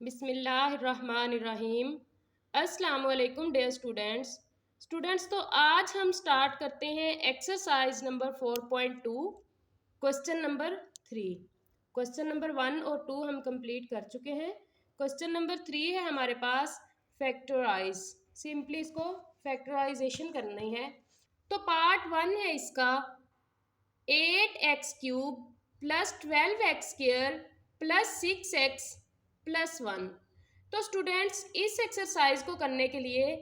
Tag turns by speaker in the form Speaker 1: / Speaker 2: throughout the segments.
Speaker 1: बिस्मिल्लाहिर्रहमानिर्रहीम। अस्सलाम वालेकुम डियर स्टूडेंट्स। तो आज हम स्टार्ट करते हैं exercise number 4.2 question number 3। Question number 1 और 2 हम कंप्लीट कर चुके हैं। क्वेश्चन नंबर 3 है हमारे पास फैक्टराइज। सिंपली इसको फैक्टराइजेशन करनी है। तो पार्ट 1 है इसका 8x³ plus 12x² plus 6x plus 1। तो स्टूडेंट्स इस एक्सरसाइज को करने के लिए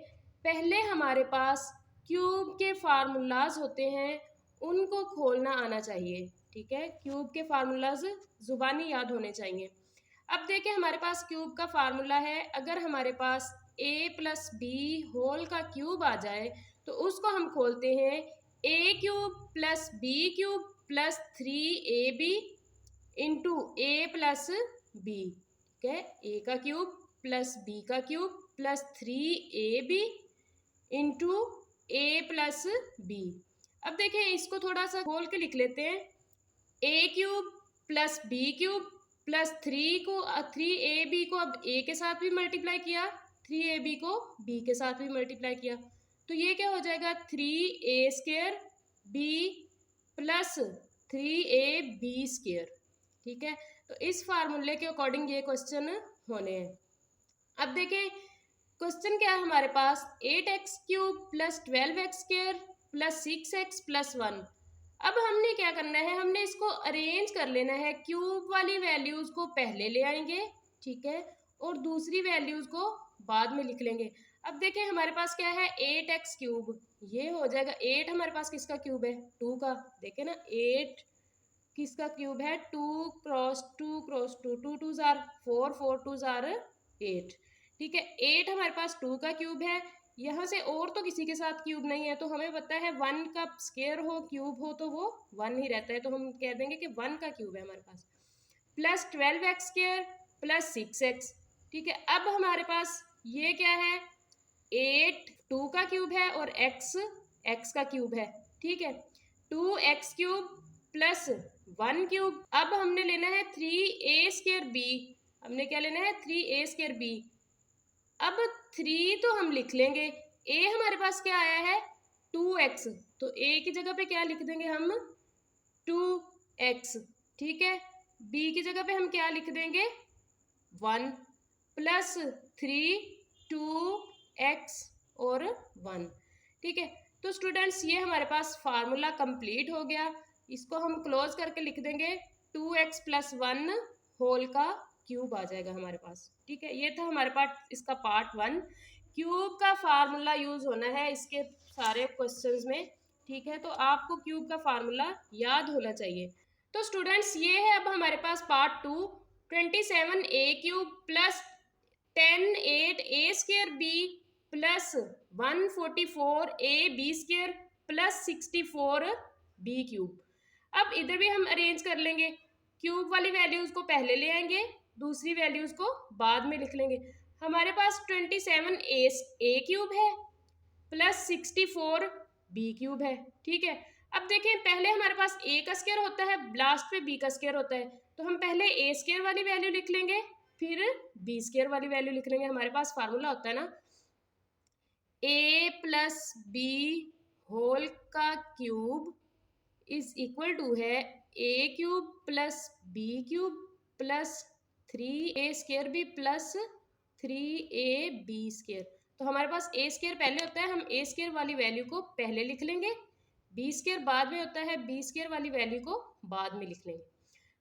Speaker 1: पहले हमारे पास क्यूब के फार्मूलाज होते हैं, उनको खोलना आना चाहिए। ठीक है, क्यूब के फार्मूलाज जुबानी याद होने चाहिए। अब देखिए हमारे पास क्यूब का फार्मूला है। अगर हमारे पास a प्लस बी होल का क्यूब आ जाए तो उसको हम खोलते हैं a³ plus b³ plus 3ab into a plus B. ठीक है, a का क्यूब प्लस b का cube plus 3ab into a plus B. अब देखिए इसको थोड़ा सा खोल के लिख लेते हैं। a³ plus b³ plus 3ab को अब a के साथ भी मल्टीप्लाई किया, 3ab को b के साथ भी मल्टीप्लाई किया, तो ये क्या हो जाएगा 3a² b प्लस 3ab²। ठीक है, तो इस फार्मूले के अकॉर्डिंग ये क्वेश्चन होने हैं। अब देखें क्वेश्चन क्या है हमारे पास 8x³ plus 12x² plus 6x plus 1। अब हमने क्या करना है, हमने इसको अरेंज कर लेना है। क्यूब वाली वैल्यूज को पहले ले आएंगे, ठीक है, और दूसरी वैल्यूज को बाद में लिख लेंगे। अब देखें हमारे पास क्या है 8x³, ये हो जाएगा 8 हमारे पास किसका क्यूब है 2 का। देखें ना 8 किसका क्यूब है 2 क्रॉस 2 क्रॉस 2, 2 2 जार 4, 4 2 जार 8। ठीक है, 8 हमारे पास 2 का क्यूब है। यहाँ से और तो किसी के साथ क्यूब नहीं है, तो हमें पता है 1 का स्क्वायर हो क्यूब हो तो वो 1 ही रहता है, तो हम कह देंगे कि 1 का क्यूब है हमारे पास। Plus 12x² plus 6x। ठीक है, अब हमारे पास ये क्या है 8 2 का क्यूब है और x का क्यूब है। ठीक है, 2x³ प्लस 1³ अब हमने लेना है 3a²b। हमने क्या लेना है 3a²b। अब 3 तो हम लिख लेंगे, a हमारे पास क्या आया है 2x, तो a की जगह पे क्या लिख देंगे हम 2x। ठीक है, b की जगह पे हम क्या लिख देंगे 1 प्लस 3 2x और 1। ठीक है, तो स्टूडेंट्स ये हमारे पास फार्मूला कंप्लीट हो गया। इसको हम क्लोज करके लिख देंगे 2x प्लस 1 होल का क्यूब आ जाएगा हमारे पास। ठीक है, ये था हमारे पास इसका पार्ट 1। क्यूब का फार्मूला यूज होना है इसके सारे क्वेश्चंस में। ठीक है, तो आपको क्यूब का फार्मूला याद होना चाहिए। तो स्टूडेंट्स ये है अब हमारे पास part 2 27a³ plus 10 8a² plus 144ab² plus 64b³। अब इधर भी हम अरेंज कर लेंगे। क्यूब वाली वैल्यूज को पहले ले आएंगे, दूसरी वैल्यूज को बाद में लिख लेंगे। हमारे पास 27a³ है प्लस 64b³ है। ठीक है, अब देखें पहले हमारे पास a का स्क्वायर होता है, लास्ट पे b का स्क्वायर होता है, तो हम पहले a² वाली वैल्यू लिख लेंगे, फिर b² वाली वैल्यू लिख लेंगे। हमारे पास फार्मूला होता है ना a प्लस बी होल का क्यूब इज इक्वल टू है a³ plus b³ plus 3a² plus 3ab²। तो हमारे पास a² पहले होता है, हम a² वाली वैल्यू को पहले लिख लेंगे, b² बाद में होता है, b² वाली वैल्यू को बाद में लिख लेंगे।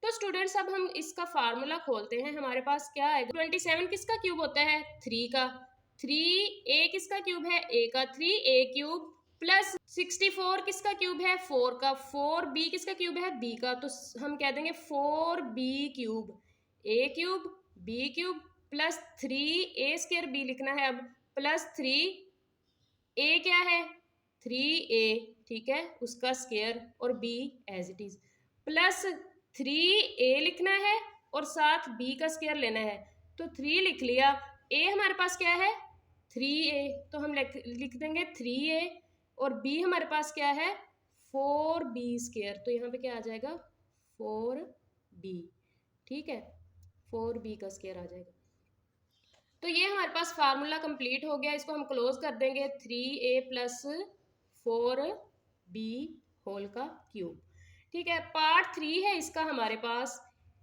Speaker 1: तो स्टूडेंट्स अब हम इसका फार्मूला खोलते हैं। हमारे पास क्या आएगा 27 किसका क्यूब होता है 3 का, 3a किसका क्यूब है a का, 3a³ प्लस 64 किसका क्यूब है 4 का, 4b किसका क्यूब है b का, तो हम कह देंगे 4b³ a³ b³ plus 3a²b लिखना है अब, प्लस 3a क्या है 3a, ठीक है, उसका स्क्वायर और b as it is, plus 3a लिखना है और साथ b का स्क्वायर लेना है, तो 3 लिख लिया। a हमारे पास क्या है 3a, तो हम लिख देंगे 3a और b हमारे पास क्या है 4b², तो यहाँ पे क्या आ जाएगा 4b। ठीक है, 4b का स्क्वायर आ जाएगा। तो ये हमारे पास फार्मूला कंप्लीट हो गया, इसको हम क्लोज कर देंगे 3a प्लस 4b होल का क्यूब। ठीक है, पार्ट 3 है इसका हमारे पास,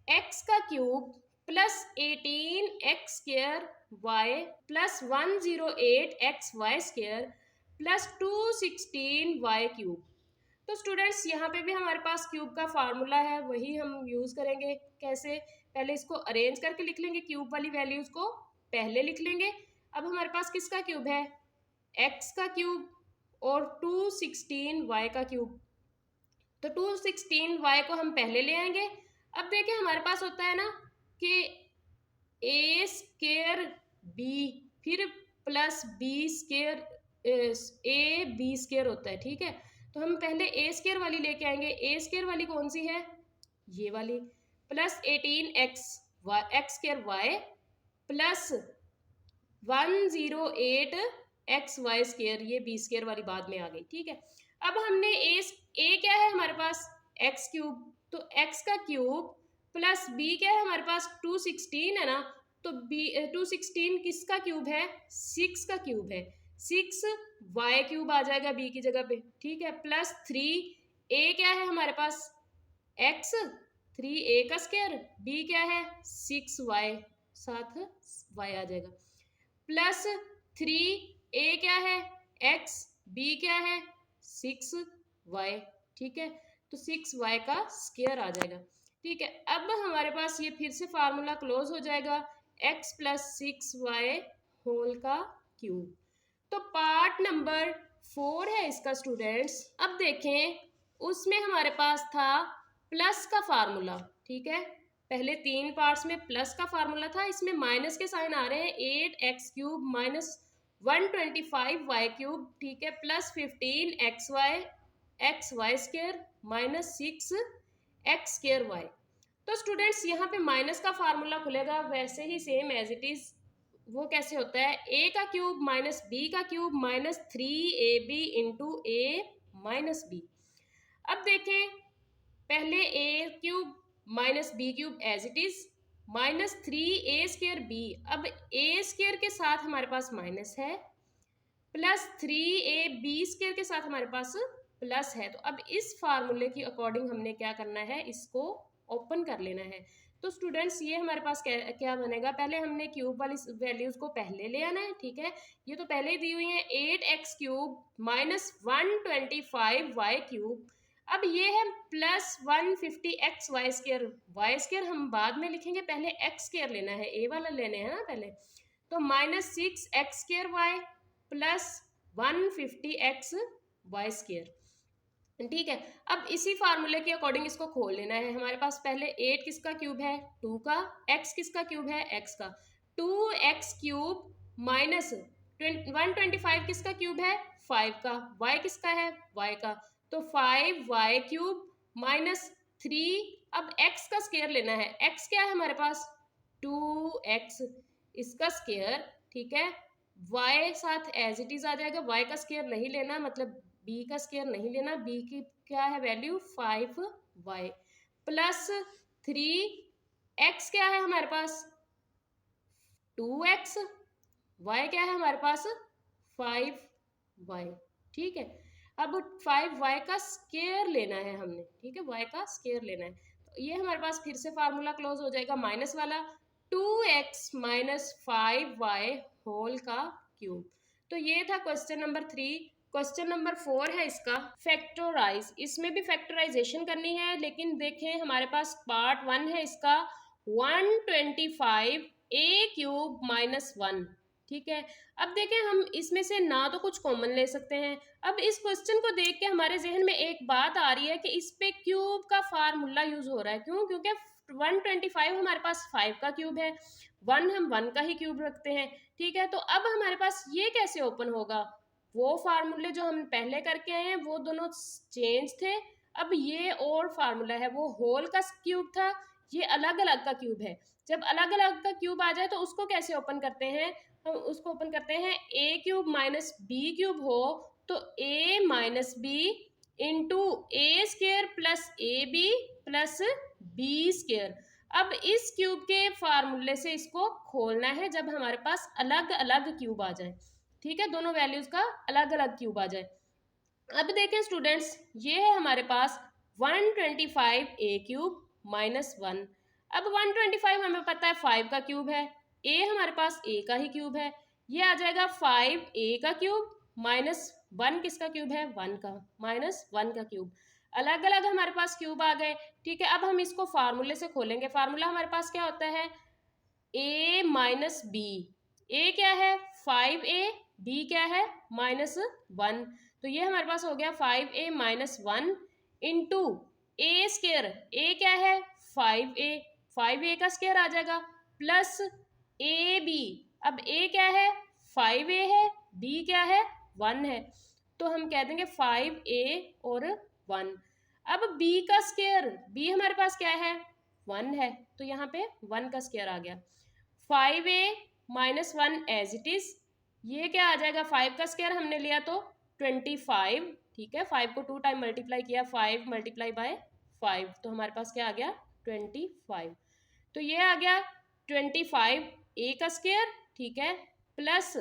Speaker 1: x का cube plus 18x square y plus 108xy square plus 216y cube. तो स्टूडेंट्स यहाँ पे भी हमारे पास क्यूब का फार्मूला है, वही हम यूज़ करेंगे। कैसे? पहले इसको अरेंज करके लिख लेंगे, क्यूब वाली वैल्यूज़ को पहले लिख लेंगे। अब हमारे पास किसका क्यूब है? x का क्यूब और 216y का क्यूब। तो 216y को हम पहले ले आएंगे। अब देखिए हमारे पास होता है ना कि a स्क्र b फिर plus b square a b square होता है। ठीक है, तो हम पहले a स्क्र वाली लेके आएंगे। a स्क्र वाली कौन सी है? ये वाली, plus 18x x square y plus 108xy square, ये b स्क्र वाली बाद में आ गई। ठीक है, अब हमने a क्या है हमारे पास? x क्यूब, तो x का क्यूब प्लस b क्या है हमारे पास? 216 है ना, तो b 216 किसका क्यूब है? 6 का क्यूब है। 6y क्यूब आ जाएगा b की जगह पे। ठीक है, प्लस 3a क्या है हमारे पास? x, 3a का स्क्वायर, b क्या है? 6y, साथ y आ जाएगा, प्लस 3a क्या है? x, b क्या है? 6y। ठीक है, तो 6y का स्क्वायर आ जाएगा। ठीक है, अब हमारे पास ये फिर से फार्मूला क्लोज हो जाएगा, x प्लस 6y होल का क्यूब। तो पार्ट नंबर 4 है इसका स्टूडेंट्स। अब देखें, उसमें हमारे पास था प्लस का फार्मूला। ठीक है, पहले 3 पार्ट्स में प्लस का फार्मूला था, इसमें माइनस के साइन आ रहे हैं। 8x cube minus 125y cube, ठीक है, plus 15xy square minus 6x square y। तो स्टूडेंट्स यहाँ पे माइनस का फार्मूला खुलेगा, वैसे ही सेम एज इट इज। वो कैसे होता है? a का क्यूब माइनस b का cube minus 3ab into a minus b। अब देखें, पहले a cube minus b cube as it is, minus 3a square b। अब a स्क्र के साथ हमारे पास माइनस है, प्लस 3ab स्क्र के साथ हमारे पास प्लस है। तो अब इस फार्मूले की अकॉर्डिंग हमने क्या करना है? इसको ओपन कर लेना है। तो स्टूडेंट्स ये हमारे पास क्या बनेगा? पहले हमने क्यूब वाली वैल्यूज को पहले ले आना है। ठीक है, ये तो पहले ही दी हुई है, 8x cube minus 125y cube. अब ये है plus 150xy square, y square हम बाद में लिखेंगे, पहले x स्क्र लेना है, a वाला लेने हैं ना पहले। तो minus 6x square y plus 150xy square. ठीक है, अब इसी फार्मूले के अकॉर्डिंग इसको खोल लेना है। हमारे पास पहले 8 किसका क्यूब है? 2 का। x किसका क्यूब है? x का। 2x क्यूब माइनस 125 किसका क्यूब है? 5 का। y किसका है? y का। तो 5y क्यूब माइनस 3। अब x का स्क्वायर लेना है। x क्या है हमारे पास? 2x, इसका स्क्वायर। ठीक है, y साथ एज इट इज आ जाएगा, y का स्क्वायर नहीं लेना, मतलब b का स्क्वायर नहीं लेना। b की क्या है वैल्यू? 5y प्लस 3x क्या है हमारे पास? 2x, y क्या है हमारे पास? 5y। ठीक है, अब 5y का स्क्वायर लेना है हमने। ठीक है, y का स्क्वायर लेना है। तो ये हमारे पास फिर से फार्मूला क्लोज हो जाएगा, माइनस वाला 2x माइनस 5y होल का क्यूब। तो ये था क्वेश्चन नंबर 3। क्वेश्चन नंबर 4 है इसका फैक्टराइज। इसमें भी फैक्टराइजेशन करनी है, लेकिन देखें हमारे पास पार्ट 1 है इसका 125a क्यूब माइनस 1। ठीक है, अब देखें हम इसमें से ना तो कुछ कॉमन ले सकते हैं। अब इस क्वेश्चन को देख के हमारे जहन में एक बात आ रही है कि इस पे क्यूब का फार्मूला यूज हो रहा है। क्यों? क्योंकि 125 हमारे पास 5 का क्यूब है, 1 हम 1 का ही क्यूब रखते हैं। ठीक है, तो अब हमारे पास ये कैसे ओपन होगा? वो फार्मूले जो हम पहले करके आए हैं वो दोनों चेंज थे। अब ये और फार्मूला है, वो होल का क्यूब था, ये अलग अलग का क्यूब है। जब अलग अलग का क्यूब आ जाए तो उसको कैसे ओपन करते हैं? हम उसको ओपन करते हैं, a cube minus b cube हो तो a minus b into a square plus ab plus b square. अब इस क्यूब के फार्मूले से इसको खोलना है जब हमारे पास अलग अलग क्यूब आ जाए, ठीक है, दोनों वैल्यूज का अलग अलग क्यूब आ जाए। अब देखें स्टूडेंट्स, ये है हमारे पास 125a³ -1। अब 125 हमें पता है 5 का क्यूब है, a हमारे पास a का ही क्यूब है, ये आ जाएगा 5a का क्यूब -1 किसका क्यूब है, 1 का, -1 का क्यूब। अलग अलग हमारे पास क्यूब आ गए, ठीक है। अब हम इसको फार्मूले से खोलेंगे। फार्मूला हमारे पास क्या होता है, a माइनस बी। a क्या है 5a, b क्या है -1। तो ये हमारे पास हो गया 5a -1 into A square. a क्या है 5a, 5a का स्केयर आ जाएगा प्लस ए बी। अब a क्या है 5a है, b क्या है 1 है, तो हम कह देंगे 5a और 1। अब b का स्केयर, b हमारे पास क्या है 1 है, तो यहाँ पे 1 का स्केयर आ गया। 5a -1 एज इट इज, ये क्या आ जाएगा, 5 का स्केयर हमने लिया तो 25, ठीक है, 5 को 2 टाइम मल्टीप्लाई किया, 5 मल्टीप्लाई बाय 5, तो हमारे पास क्या आ गया 25। तो ये आ गया 25 a का स्केयर, ठीक है, प्लस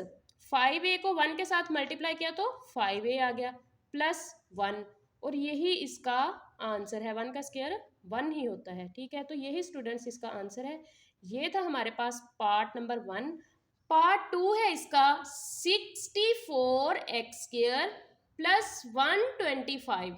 Speaker 1: 5a को 1 के साथ मल्टीप्लाई किया तो 5a आ गया प्लस 1, और यही इसका आंसर है। 1 का स्केयर 1 ही होता है, ठीक है। तो यही स्टूडेंट्स इसका आंसर है। ये था हमारे पास पार्ट नंबर 1। पार्ट 2 है इसका 64x² प्लस 125।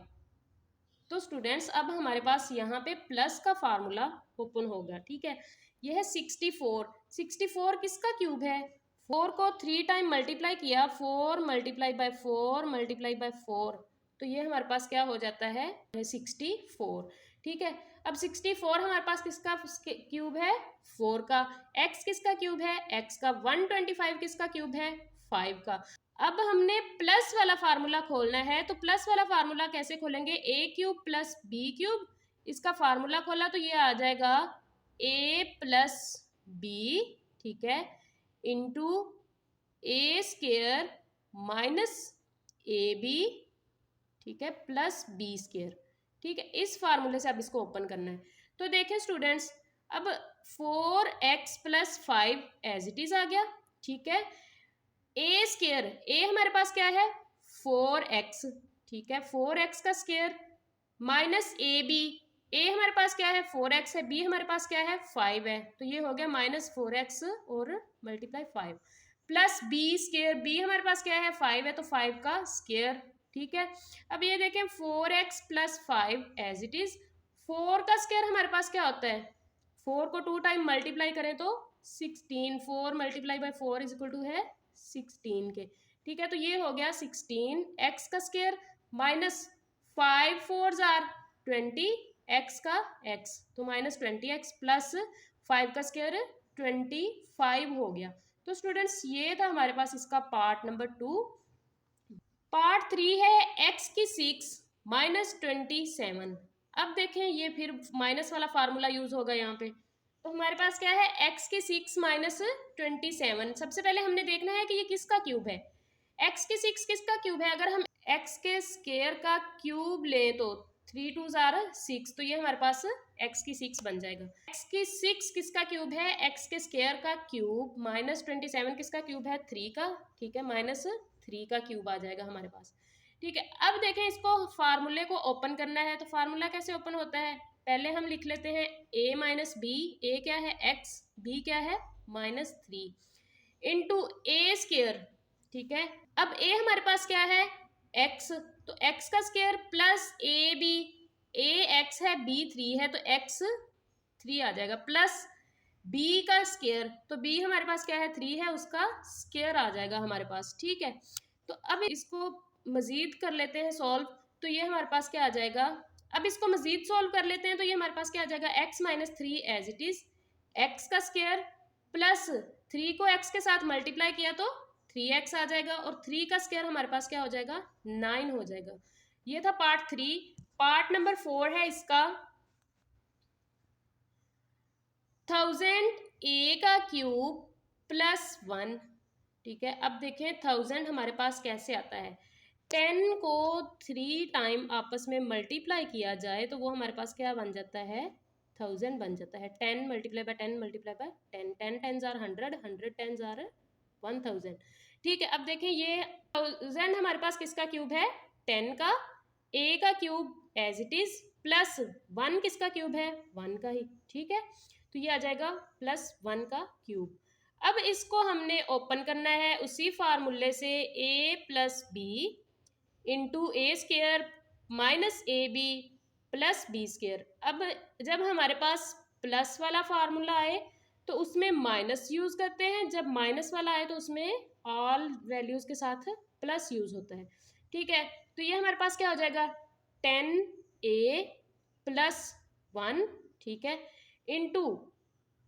Speaker 1: तो स्टूडेंट्स अब हमारे पास यहाँ पे प्लस का फार्मूला ओपन होगा, ठीक है। यह है 64। 64 किसका क्यूब है, 4 को 3 टाइम मल्टीप्लाई किया, 4 मल्टीप्लाई बाय 4 मल्टीप्लाई बाय 4, तो ये हमारे पास क्या हो जाता है 64, ठीक है। अब 64 हमारे पास किसका क्यूब है 4 का, x किसका क्यूब है x का, 125 किसका क्यूब है 5 का। अब हमने प्लस वाला फार्मूला खोलना है, तो प्लस वाला फार्मूला कैसे खोलेंगे, a³ प्लस b³। इसका फार्मूला खोला तो ये आ जाएगा a प्लस b, ठीक है, इंटू ए स्केयर माइनस ए बी, ठीक है, प्लस बी स्केयर, ठीक है। इस फार्मूले से अब इसको ओपन करना है। तो देखें स्टूडेंट्स, अब 4x plus 5 as it is आ गया, ठीक है। ए स्केयर, ए हमारे पास क्या है 4x, ठीक है, 4x का स्केयर माइनस ए बी, ए हमारे पास क्या है 4x है, बी हमारे पास क्या है 5 है, तो ये हो गया -4x और multiply 5 plus B square, B हमारे पास क्या है 5 है, तो 5 का स्केयर, ठीक है। अब ये देखें 4x plus 5 as it is, 4 का स्केयर हमारे पास क्या होता है, 4 को 2 टाइम मल्टीप्लाई करें तो 16, 4 multiply by 4 is equal to है 16 के, ठीक है। तो ये हो गया 16x का स्केयर माइनस 5 4 जार 20 x का x, तो -20x प्लस 5 का स्केयर 25 हो गया। तो स्टूडेंट्स ये था हमारे पास इसका पार्ट नंबर 2। पार्ट 3 है x की 6 -27। अब देखें ये फिर माइनस वाला फार्मूला यूज होगा यहाँ पे। तो हमारे पास क्या है x की 6 -27। सबसे पहले हमने देखना है कि ये किसका क्यूब है, x की 6 किसका क्यूब है। अगर हम x के स्केयर का क्यूब लें तो 3 2 जार 6, तो ये हमारे पास x की 6 बन जाएगा। x की 6 किसका क्यूब है, x के स्केयर का क्यूब -27 किसका क्यूब है 3 का, ठीक है, -3 का क्यूब आ जाएगा हमारे पास, ठीक है। अब देखें इसको फार्मूले को ओपन करना है, तो फार्मूला कैसे ओपन होता है, पहले हम लिख लेते हैं a माइनस बी, a क्या है x, b क्या है -3 इंटू ए स्केयर, ठीक है। अब a हमारे पास क्या है x, तो x का square plus A B, a x है b 3 है, तो x 3 आ जाएगा प्लस b का स्केयर, तो b हमारे पास क्या है 3 है, उसका स्केयर आ जाएगा हमारे पास, ठीक है। तो अब इसको मजीद कर लेते हैं सॉल्व, तो ये हमारे पास क्या आ जाएगा, अब इसको मजीद सॉल्व कर लेते हैं, तो ये हमारे पास क्या आ जाएगा x -3 as it is, x का स्केयर प्लस 3 को x के साथ मल्टीप्लाई किया तो 3x आ जाएगा, और 3 का स्केयर हमारे पास क्या हो जाएगा 9 हो जाएगा। ये था पार्ट 3। पार्ट नंबर 4 है इसका 1000a का क्यूब प्लस 1, ठीक है। अब देखें 1000 हमारे पास कैसे आता है, 10 को 3 टाइम आपस में मल्टीप्लाई किया जाए तो वो हमारे पास क्या बन जाता है 1000 बन जाता है। 10 multiply by 10 multiply by 10, 10 tens are 100, 100 tens are 1000। ठीक है, अब देखें ये 1000 हमारे पास किसका क्यूब है? 10 का। a का cube as it is plus 1 किसका क्यूब है? 1 का ही। ठीक है, तो ये आ जाएगा प्लस 1 का क्यूब। अब इसको हमने ओपन करना है उसी फार्मूले से, a plus B into A square minus A B plus B square. अब जब हमारे पास प्लस वाला फार्मूला आए तो उसमें माइनस यूज करते हैं, जब माइनस वाला आए तो उसमें ऑल वैल्यूज के साथ प्लस यूज होता है। ठीक है, तो ये हमारे पास क्या हो जाएगा? 10a प्लस 1, ठीक है, इंटू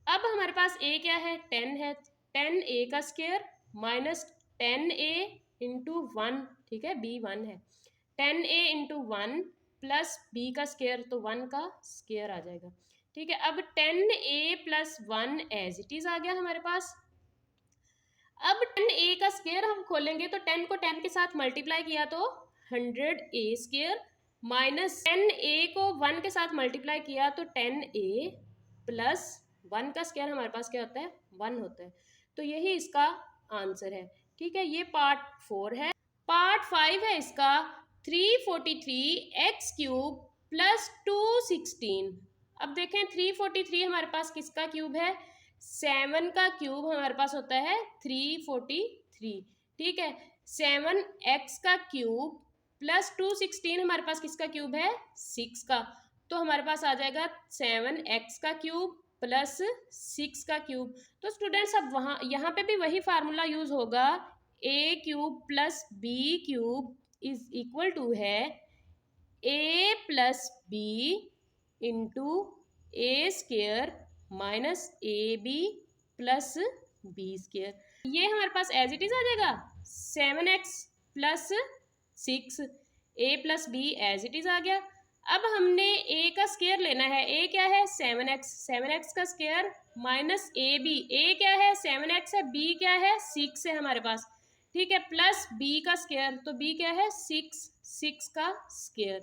Speaker 1: अब हमारे पास a क्या है? 10 है, 10a का स्केयर माइनस 10a इंटू 1, ठीक है, b 1 है, 10a इंटू 1 प्लस b का स्केयर, तो 1 का स्केयर आ जाएगा। ठीक है, अब 10a plus 1 as it is आ गया हमारे पास। अब 10a का स्केयर हम खोलेंगे तो 10 को 10 के साथ मल्टीप्लाई किया तो 100a स्केयर, माइनस 10a को 1 के साथ मल्टीप्लाई किया तो 10a प्लस 1 का स्केयर हमारे पास क्या होता है? 1 होता है। तो यही इसका आंसर है। ठीक है, ये पार्ट 4 है। पार्ट 5 है इसका 343x क्यूब प्लस 216। अब देखें 343 हमारे पास किसका क्यूब है? 7 का क्यूब हमारे पास होता है 343। ठीक है, 7x का क्यूब प्लस 216 हमारे पास किसका क्यूब है? 6 का। तो हमारे पास आ जाएगा 7x का क्यूब प्लस 6 का क्यूब। तो स्टूडेंट्स अब वहाँ यहाँ पे भी वही फार्मूला यूज होगा, a cube plus b cube is equal to है a plus B into A square minus A B plus B square. ये हमारे पास एज इट इज आ जाएगा 7x plus 6, a plus B as it is आ गया। अब हमने a का स्केयर लेना है, a क्या है? 7x, 7x का square minus A B, a क्या है? 7x है, b क्या है? 6 है हमारे पास। ठीक है, प्लस b का स्केयर, तो b क्या है? 6, 6 का स्केयर।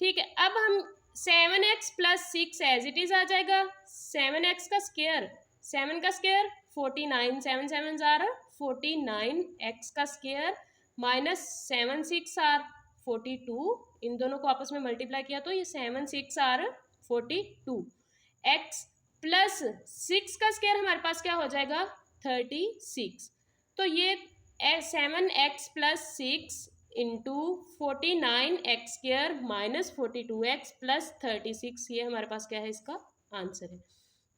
Speaker 1: ठीक है, अब हम 7x plus 6 as it is आ जाएगा। 7x का स्केयर, 7 का स्केयर 49, 7 7 आर 49, x का स्केयर माइनस 7 6 आर 42, इन दोनों को आपस में मल्टीप्लाई किया तो ये 7 6 आर 42, x प्लस 6 का स्केयर हमारे पास क्या हो जाएगा? 36। तो ये 7x plus 6 into 49x square minus 42x plus 36, ये हमारे पास क्या है? इसका आंसर है।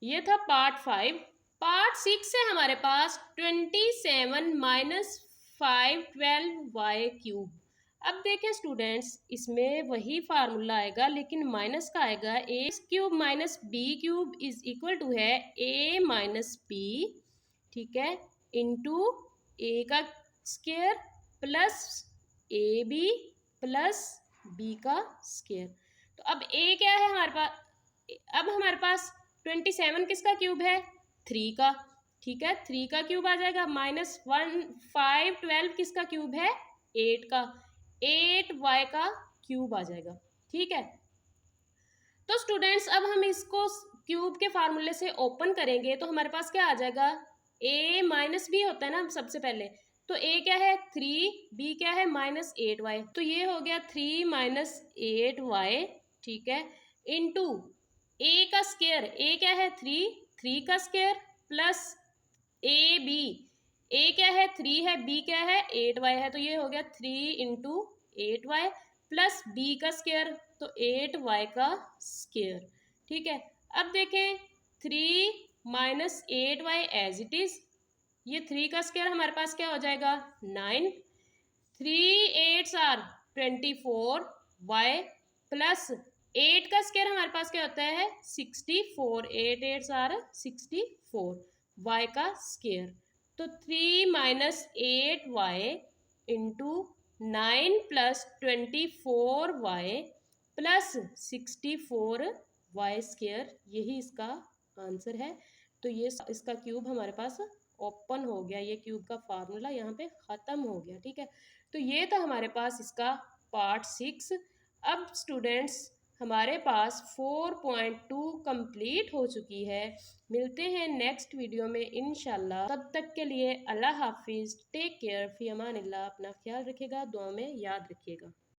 Speaker 1: ये था पार्ट 5। पार्ट 6 है हमारे पास 27 माइनस 5 12y क्यूब। अब देखें स्टूडेंट्स, इसमें वही फार्मूला आएगा लेकिन माइनस का आएगा। A cube minus B cube is equal to है a माइनस बी, ठीक है, इंटू ए का square plus A B plus B का स्क्वायर। तो अब a क्या है हमारे पास? अब हमारे पास 27 किसका क्यूब है? 3 का। ठीक है, 3 का क्यूब आ जाएगा, माइनस 1 5 12 किसका क्यूब है? 8 का, 8y का क्यूब आ जाएगा। ठीक है, तो स्टूडेंट्स अब हम इसको क्यूब के फार्मूले से ओपन करेंगे तो हमारे पास क्या आ जाएगा? a माइनस बी होता है ना सबसे पहले, तो a क्या है? 3, b क्या है? माइनस 8y, तो ये हो गया 3 माइनस 8y, ठीक है, इंटू a का स्क्वायर, a क्या है? 3 का square plus A B, a क्या है? 3 है, b क्या है? 8y है, तो ये हो गया 3 इंटू 8y प्लस b का स्क्वायर, तो 8y का स्क्वायर। ठीक है, अब देखें 3 minus 8y as it is, ये 3 का स्क्वायर हमारे पास क्या हो जाएगा? 9, 3 8 आर 24y प्लस 8 का स्क्वायर हमारे पास क्या होता है? 64, 8 8 आर 64 y का स्क्वायर, तो 3 minus 8y into 9 plus 24y plus 64y square, यही इसका आंसर है। तो ये इसका क्यूब हमारे पास ओपन हो गया, ये क्यूब का फार्मूला यहाँ पे ख़त्म हो गया। ठीक है, तो ये था हमारे पास इसका पार्ट 6। अब स्टूडेंट्स हमारे पास 4.2 कंप्लीट हो चुकी है। मिलते हैं नेक्स्ट वीडियो में इंशाल्लाह। तब तक के लिए अल्लाह हाफिज़, टेक केयर, फ़ी अमानिल्लाह। अपना ख्याल रखिएगा, दुआ में याद रखिएगा।